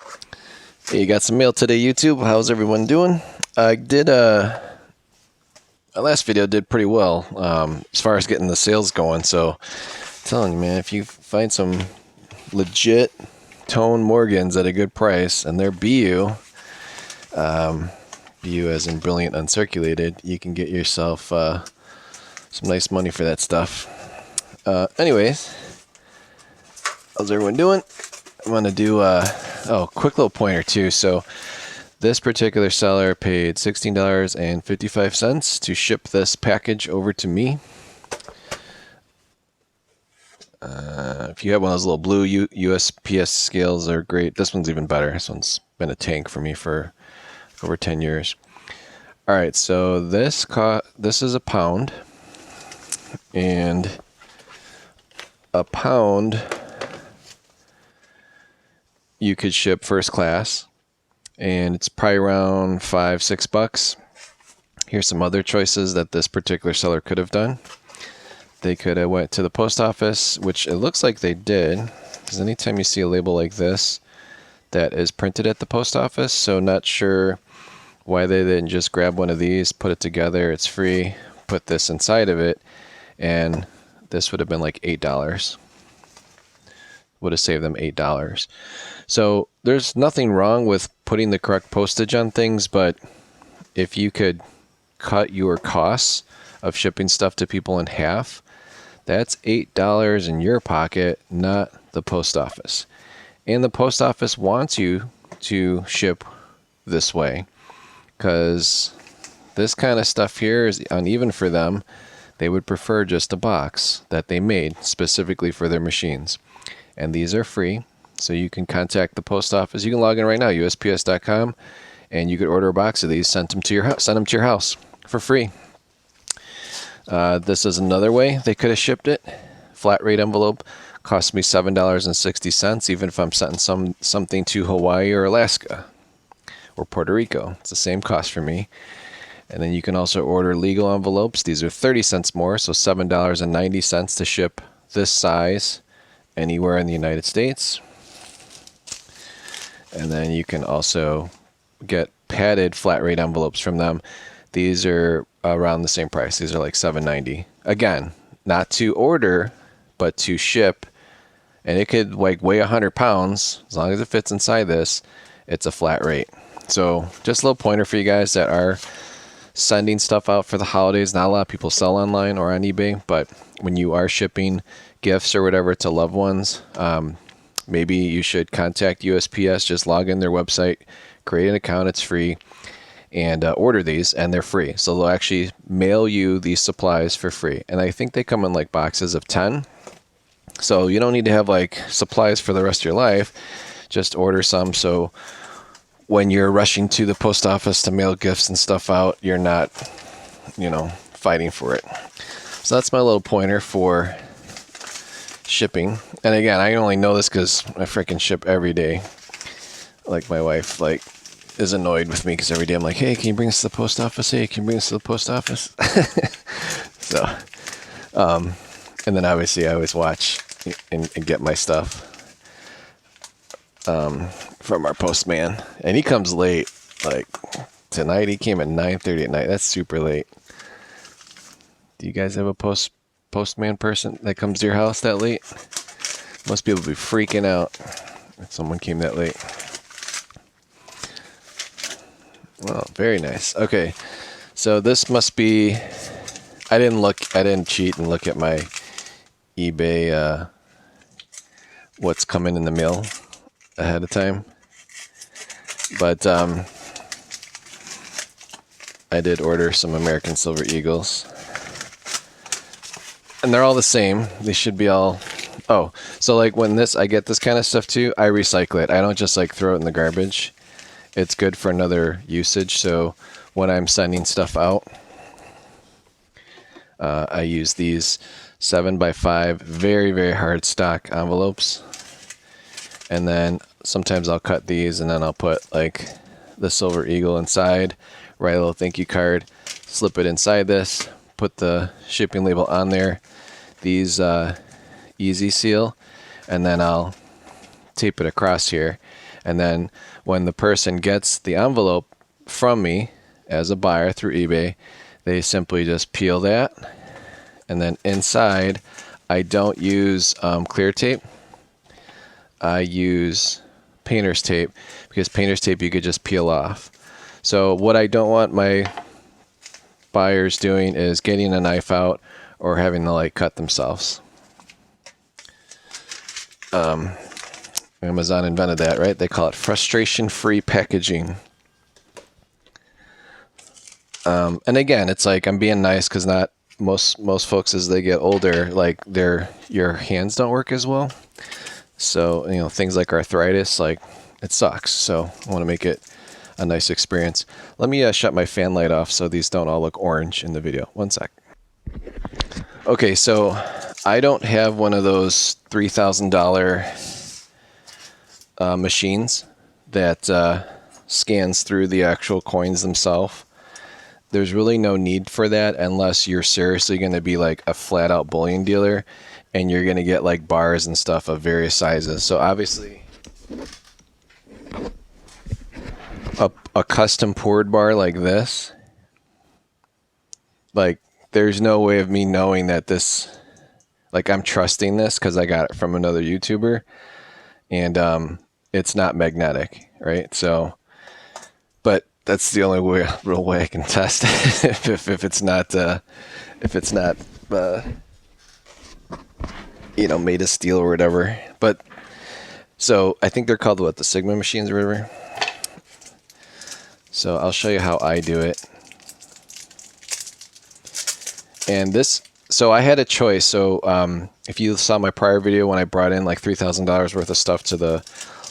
Hey, you got some mail today, YouTube. How's everyone doing? I did my last video did pretty well as far as getting the sales going. So, I'm telling you, man, if you find some legit tone Morgans at a good price and they're BU, BU as in brilliant uncirculated, you can get yourself some nice money for that stuff. Anyways, how's everyone doing? I'm gonna do quick little pointer too. So this particular seller paid $16.55 to ship this package over to me. If you have one of those little blue USPS scales, they're great. This one's even better. This one's been a tank for me for over 10 years. All right, so this is a pound, and a pound you could ship first class, and it's probably around $5-6. Here's some other choices that this particular seller could have done. They could have went to the post office, which it looks like they did, because anytime you see a label like this that is printed at the post office, so not sure why they didn't just grab one of these, put it together, it's free, put this inside of it, and this would have been like $8. Would have saved them $8. So there's nothing wrong with putting the correct postage on things, but if you could cut your costs of shipping stuff to people in half, that's $8 in your pocket, not the post office. And the post office wants you to ship this way, because this kind of stuff here is uneven for them. They would prefer just a box that they made specifically for their machines. And these are free, so you can contact the post office. You can log in right now, USPS.com, and you could order a box of these, send them to your house for free. This is another way they could have shipped it. Flat rate envelope cost me $7.60, even if I'm sending something to Hawaii or Alaska or Puerto Rico. It's the same cost for me. And then you can also order legal envelopes. These are 30 cents more, so $7.90 to ship this size anywhere in the United States. And then you can also get padded flat rate envelopes from them. These are around the same price. These are like $7.90. Again, not to order, but to ship. And it could like weigh 100 pounds. As long as it fits inside this, it's a flat rate. So just a little pointer for you guys that are sending stuff out for the holidays. Not a lot of people sell online or on eBay, but when you are shipping gifts or whatever to loved ones, maybe you should contact USPS. Just log in their website, create an account, it's free, and order these, and they're free. So they'll actually mail you these supplies for free. And I think they come in like boxes of 10. So you don't need to have like supplies for the rest of your life. Just order some, so when you're rushing to the post office to mail gifts and stuff out, you're not, fighting for it. So that's my little pointer for shipping. And again, I only know this because I freaking ship every day. Like my wife is annoyed with me because every day I'm like, hey, can you bring us to the post office? Hey, can you bring us to the post office? So, and then obviously I always watch and get my stuff from our postman, and he comes late. Like tonight he came at 9:30 at night. That's super late. Do you guys have a postman person that comes to your house that late? Most people be freaking out if someone came that late. Well, very nice. Okay, so this must be, I didn't cheat and look at my eBay what's coming in the mail ahead of time, but I did order some American Silver Eagles, and they're all the same. They should be all, so like when I get this kind of stuff too, I recycle it. I don't just like throw it in the garbage. It's good for another usage. So when I'm sending stuff out, I use these 7x5 very, very hard stock envelopes, and then sometimes I'll cut these and then I'll put like the Silver Eagle inside, write a little thank you card, slip it inside this, put the shipping label on there, these easy seal, and then I'll tape it across here. And then when the person gets the envelope from me as a buyer through eBay, they simply just peel that. And then inside, I don't use clear tape. I use painter's tape, because painter's tape you could just peel off. So what I don't want my buyers doing is getting a knife out or having to like cut themselves. Amazon invented that, right? They call it frustration-free packaging. And again, it's like I'm being nice, because not most folks, as they get older, like your hands don't work as well. So, you know, things like arthritis, like it sucks. So I want to make it a nice experience. Let me shut my fan light off so these don't all look orange in the video. One sec. Okay, so I don't have one of those $3,000 machines that scans through the actual coins themselves. There's really no need for that unless you're seriously going to be like a flat out bullion dealer and you're going to get like bars and stuff of various sizes. So obviously a custom poured bar like this, like there's no way of me knowing that this, like I'm trusting this because I got it from another YouTuber, and it's not magnetic, right? So, but that's the only real way I can test it if it's not you know, made of steel or whatever. But so I think they're called what, the Sigma machines or whatever. So I'll show you how I do it. And this, so I had a choice. So if you saw my prior video when I brought in like $3,000 worth of stuff to the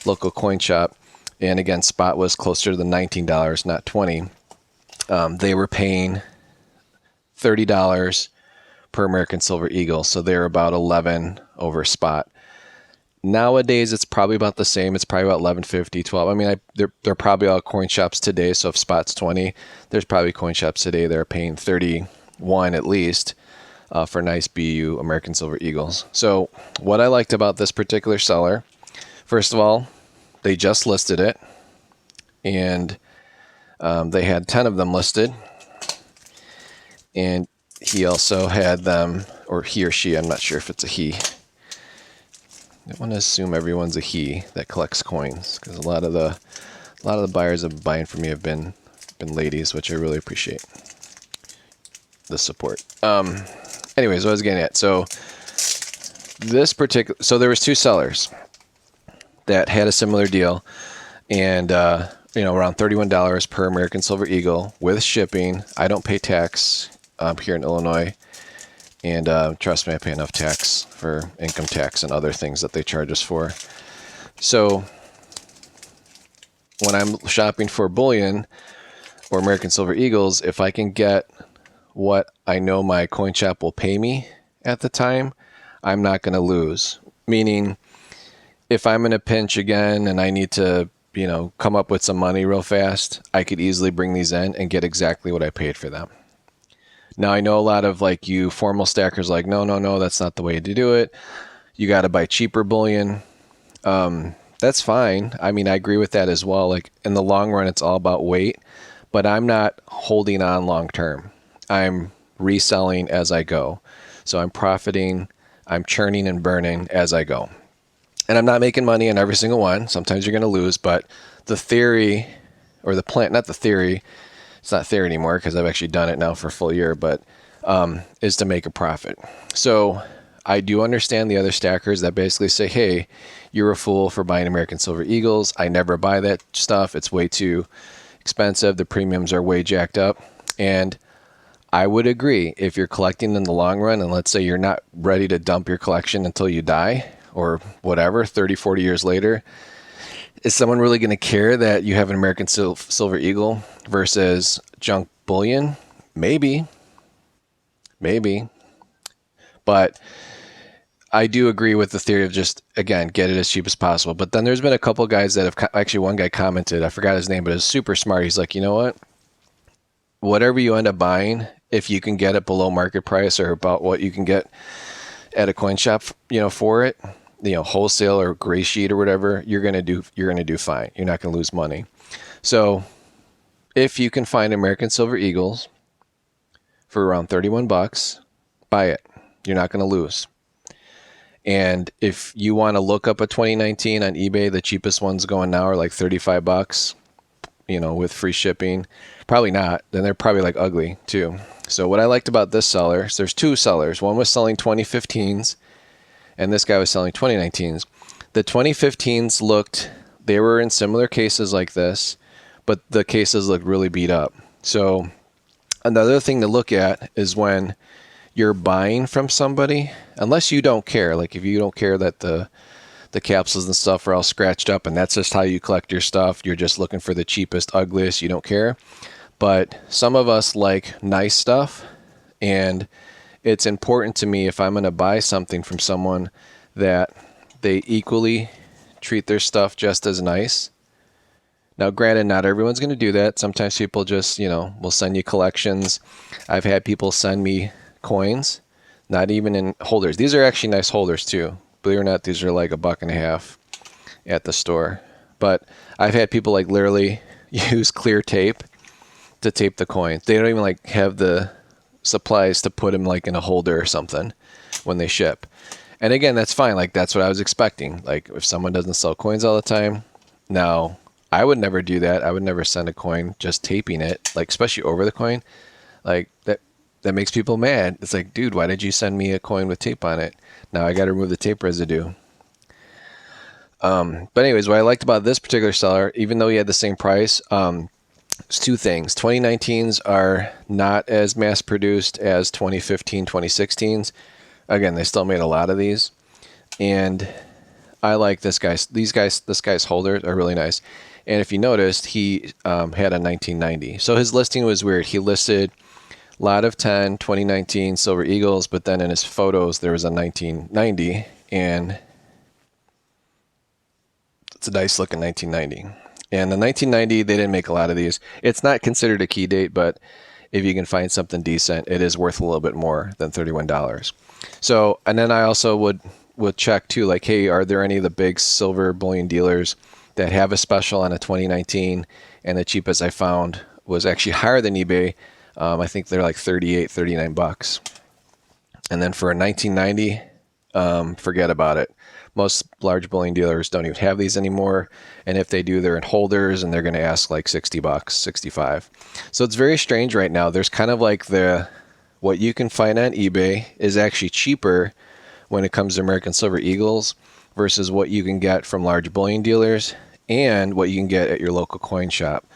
local coin shop, and again, spot was closer to the $19, not $20. They were paying $30 per American Silver Eagle, so they're about 11 over spot. Nowadays, it's probably about the same. It's probably about 11.50, 12. I mean, they're probably all coin shops today. So if spot's 20, there's probably coin shops today that are paying 31 at least for nice BU American Silver Eagles. So what I liked about this particular seller, first of all, they just listed it, and they had 10 of them listed, and he also had them, or he or she, I'm not sure if it's a he. I want to assume everyone's a he that collects coins, because a lot of the buyers of buying from me have been ladies, which I really appreciate the support. Anyways, what I was getting at, so this particular, so there was two sellers that had a similar deal, and you know, around $31 per American Silver Eagle with shipping. I don't pay tax here in Illinois, and trust me, I pay enough tax for income tax and other things that they charge us for. So when I'm shopping for bullion or American Silver Eagles, if I can get what I know my coin shop will pay me at the time, I'm not going to lose. Meaning, if I'm in a pinch again and I need to, you know, come up with some money real fast, I could easily bring these in and get exactly what I paid for them. Now, I know a lot of like you formal stackers like, no, that's not the way to do it. You got to buy cheaper bullion. That's fine. I mean, I agree with that as well. Like in the long run, it's all about weight, but I'm not holding on long term. I'm reselling as I go. So I'm profiting, I'm churning and burning as I go. And I'm not making money in every single one. Sometimes you're going to lose, but the theory, or the plan, not the theory, it's not theory anymore because I've actually done it now for a full year, but is to make a profit. So I do understand the other stackers that basically say, hey, you're a fool for buying American Silver Eagles. I never buy that stuff. It's way too expensive. The premiums are way jacked up. And I would agree, if you're collecting in the long run, and let's say you're not ready to dump your collection until you die or whatever, 30, 40 years later, is someone really going to care that you have an American Silver Eagle versus junk bullion? Maybe. But I do agree with the theory of just, again, get it as cheap as possible. But then there's been a couple guys that have, actually one guy commented, I forgot his name, but it's super smart. He's like, you know what? Whatever you end up buying, if you can get it below market price or about what you can get at a coin shop, you know, for it, wholesale or gray sheet or whatever, you're gonna do fine. You're not gonna lose money. So if you can find American Silver Eagles for around 31 bucks, buy it. You're not gonna lose. And if you want to look up a 2019 on eBay, the cheapest ones going now are like 35 bucks, with free shipping. Probably not. Then they're probably like ugly too. So what I liked about this seller, so there's two sellers. One was selling 2015s and this guy was selling 2019s. The 2015s they were in similar cases like this, but the cases looked really beat up. So another thing to look at is when you're buying from somebody, unless you don't care, like if you don't care that the capsules and stuff are all scratched up and that's just how you collect your stuff, you're just looking for the cheapest, ugliest, you don't care. But some of us like nice stuff, and it's important to me if I'm going to buy something from someone that they equally treat their stuff just as nice. Now, granted, not everyone's going to do that. Sometimes people just, will send you collections. I've had people send me coins, not even in holders. These are actually nice holders too. Believe it or not, these are like $1.50 at the store. But I've had people like literally use clear tape to tape the coins. They don't even like have the supplies to put them like in a holder or something when they ship. And again, that's fine. Like that's what I was expecting. Like if someone doesn't sell coins all the time. Now, I would never do that. I would never send a coin just taping it, like especially over the coin. Like that makes people mad. It's like, dude, why did you send me a coin with tape on it? Now I got to remove the tape residue. But anyways, what I liked about this particular seller, even though he had the same price, it's two things. 2019s are not as mass produced as 2015, 2016s. Again, they still made a lot of these. And I like this guy's holders are really nice. And if you noticed, he had a 1990. So his listing was weird. He listed lot of 10 2019 Silver Eagles, but then in his photos there was a 1990, and it's a nice looking 1990. And the 1990, they didn't make a lot of these. It's not considered a key date, but if you can find something decent, it is worth a little bit more than $31. So, and then I also would check too, like, hey, are there any of the big silver bullion dealers that have a special on a 2019? And the cheapest I found was actually higher than eBay. I think they're like 38, 39 bucks. And then for a 1990, forget about it. Most large bullion dealers don't even have these anymore. And if they do, they're in holders and they're going to ask like 60 bucks, 65. So it's very strange right now. There's kind of like what you can find on eBay is actually cheaper when it comes to American Silver Eagles versus what you can get from large bullion dealers and what you can get at your local coin shop.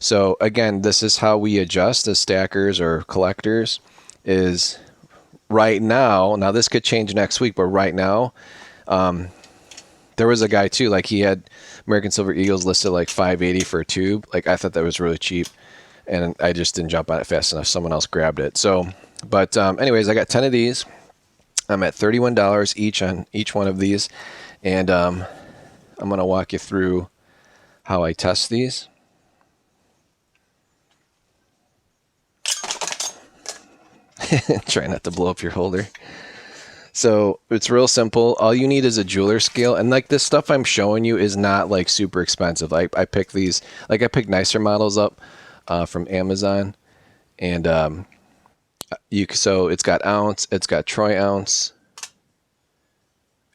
So again, this is how we adjust as stackers or collectors is right now. Now this could change next week, but right now, there was a guy too, like he had American Silver Eagles listed like $5.80 for a tube. Like I thought that was really cheap and I just didn't jump on it fast enough. Someone else grabbed it. So, but anyways, I got 10 of these. I'm at $31 each on each one of these. And I'm going to walk you through how I test these. Try not to blow up your holder. So it's real simple. All you need is a jeweler scale. And like this stuff I'm showing you is not like super expensive. I pick these, like I pick nicer models up from Amazon. And so it's got ounce, it's got troy ounce.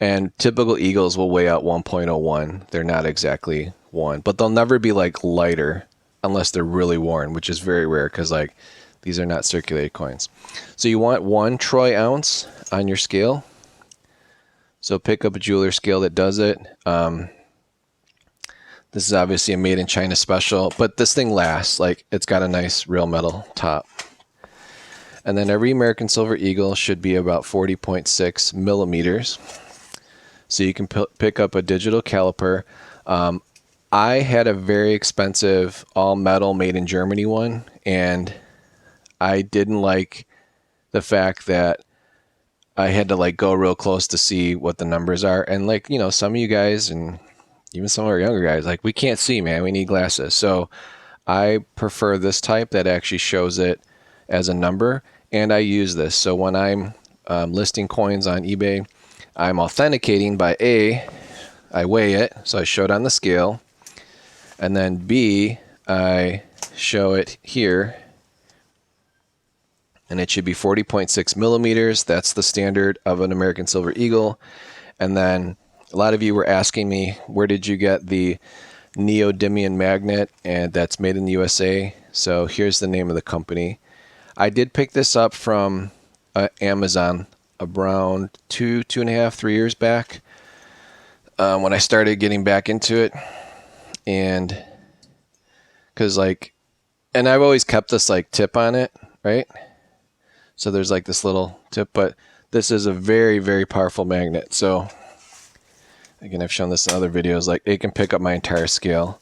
And typical Eagles will weigh out 1.01. They're not exactly 1, but they'll never be like lighter unless they're really worn, which is very rare because like these are not circulated coins. So you want 1 troy ounce on your scale. So pick up a jeweler scale that does it. This is obviously a made in China special, but this thing lasts. Like it's got a nice real metal top. And then every American Silver Eagle should be about 40.6 millimeters. So you can pick up a digital caliper. I had a very expensive all metal made in Germany one, and I didn't like the fact that I had to like go real close to see what the numbers are. And like, you know, some of you guys and even some of our younger guys, like we can't see, man, we need glasses. So I prefer this type that actually shows it as a number. And I use this. So when I'm listing coins on eBay, I'm authenticating by A, I weigh it, so I show it on the scale, and then B, I show it here, and it should be 40.6 millimeters. That's the standard of an American Silver Eagle. And then a lot of you were asking me, where did you get the neodymium magnet? And that's made in the USA. So here's the name of the company. I did pick this up from Amazon around 2.5, 3 years back, when I started getting back into it. And because and I've always kept this tip on it, right? So there's this little tip, but this is a very, very powerful magnet. So again, I've shown this in other videos, it can pick up my entire scale.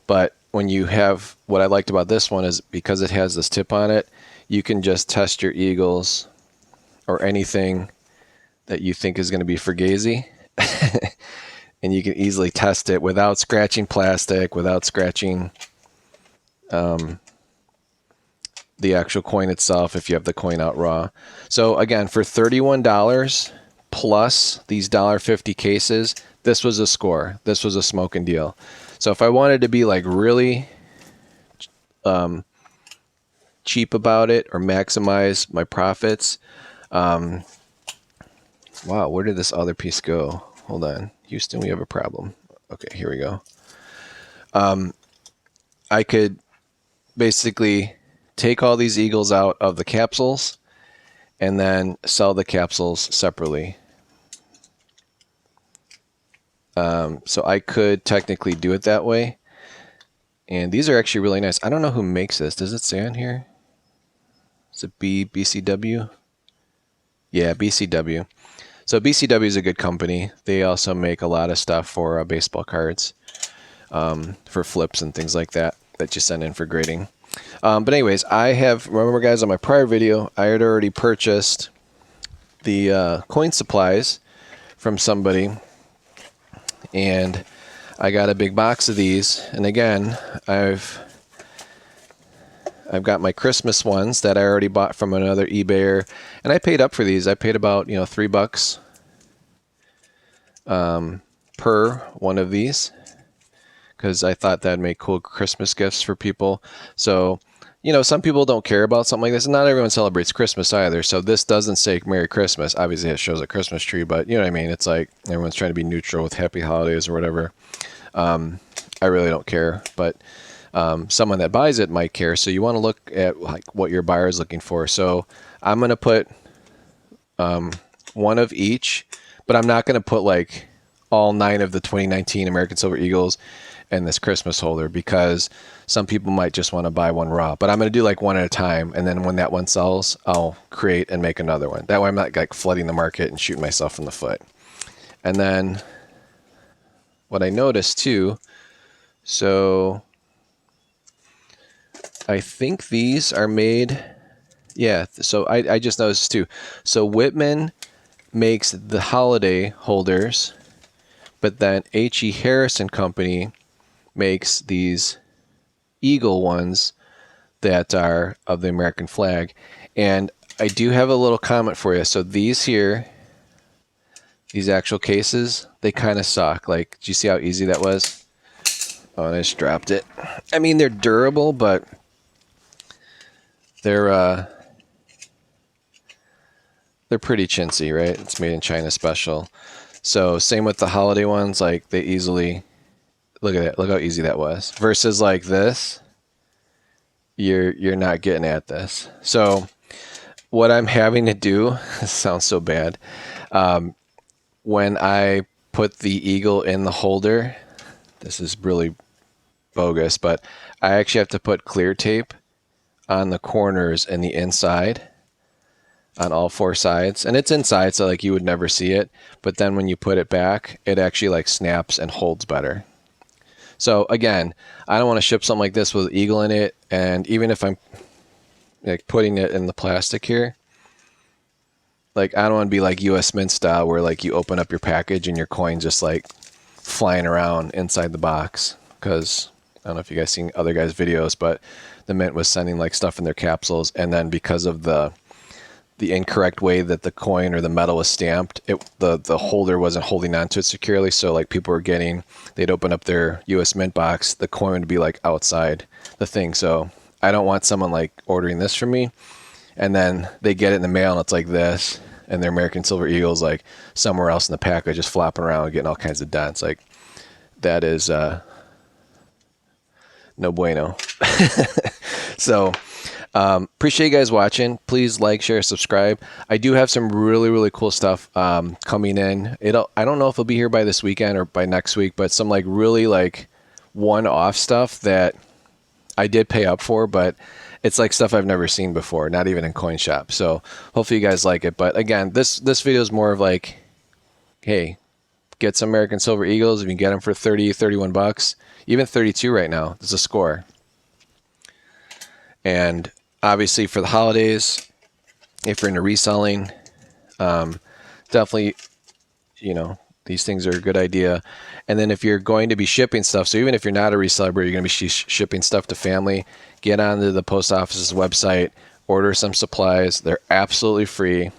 But when you have, what I liked about this one is because it has this tip on it, you can just test your eagles or anything that you think is going to be fugazi. And you can easily test it without scratching plastic, without scratching the actual coin itself if you have the coin out raw. So again, for $31 plus these $1.50 cases, this was a score. This was a smoking deal. So if I wanted to be really cheap about it or maximize my profits, wow, where did this other piece go? Hold on, Houston, we have a problem. Okay, here we go. I could basically take all these eagles out of the capsules and then sell the capsules separately. So I could technically do it that way. And these are actually really nice. I don't know who makes this. Does it say on here? Is it BCW? Yeah, BCW. So BCW is a good company. They also make a lot of stuff for baseball cards, for flips and things like that you send in for grading. But anyways, remember guys, on my prior video, I had already purchased the coin supplies from somebody, and I got a big box of these. And again, I've got my Christmas ones that I already bought from another eBayer, and I paid up for these. I paid about $3 per one of these, because I thought that'd make cool Christmas gifts for people. So, some people don't care about something like this, and not everyone celebrates Christmas either. So this doesn't say Merry Christmas. Obviously, it shows a Christmas tree, but you know what I mean? It's everyone's trying to be neutral with Happy Holidays or whatever. I really don't care, but someone that buys it might care. So you want to look at what your buyer is looking for. So I'm going to put one of each, but I'm not going to put all 9 of the 2019 American Silver Eagles in this Christmas holder, because some people might just want to buy one raw. But I'm going to do one at a time, and then when that one sells, I'll create and make another one. That way I'm not flooding the market and shooting myself in the foot. And then what I noticed too, so I think these are made, yeah, so I just noticed too. So Whitman makes the holiday holders, but then H.E. Harris and Company makes these eagle ones that are of the American flag. And I do have a little comment for you. So these here, these actual cases, they kind of suck. Do you see how easy that was? Oh, and I just dropped it. I mean, they're durable, but they're pretty chintzy, right? It's made in China special. So same with the holiday ones, they easily, look at it, look how easy that was. Versus this, you're not getting at this. So what I'm having to do, this sounds so bad, when I put the eagle in the holder, this is really bogus, but I actually have to put clear tape on the corners and the inside, on all 4 sides. And it's inside, so you would never see it. But then when you put it back, it actually snaps and holds better. So again, I don't want to ship something like this with eagle in it. And even if I'm putting it in the plastic here, I don't want to be US Mint style, where you open up your package and your coin just flying around inside the box. Because I don't know if you guys seen other guys' videos, but the Mint was sending stuff in their capsules, and then because of the the incorrect way that the coin or the metal was stamped. The holder wasn't holding onto it securely, so like people were getting, they'd open up their US Mint box, the coin would be like outside the thing. So I don't want someone like ordering this from me and then they get it in the mail and it's like this, and their American Silver Eagle's like somewhere else in the package just flopping around getting all kinds of dents. Like that is no bueno. So appreciate you guys watching. Please like, share, subscribe. I do have some really cool stuff coming in. I don't know if it'll be here by this weekend or by next week, but some like really like one-off stuff that I did pay up for, but it's like stuff I've never seen before, not even in Coin Shop. So hopefully you guys like it. But again, this video is more of like, hey, get some American Silver Eagles. If you can get them for 30, 31 bucks, even 32 right now, there's a score. And obviously for the holidays, if you're into reselling, definitely, you know, these things are a good idea. And then if you're going to be shipping stuff, so even if you're not a reseller, but you're going to be shipping stuff to family, get onto the post office's website, order some supplies. They're absolutely free.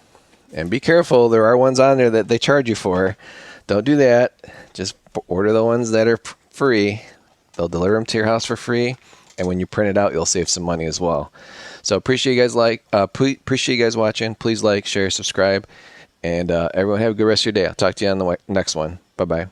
And be careful, there are ones on there that they charge you for. Don't do that. Just order the ones that are free. They'll deliver them to your house for free. And when you print it out, you'll save some money as well. So appreciate you guys appreciate you guys watching. Please like, share, subscribe, and everyone have a good rest of your day. I'll talk to you on the next one. Bye-bye.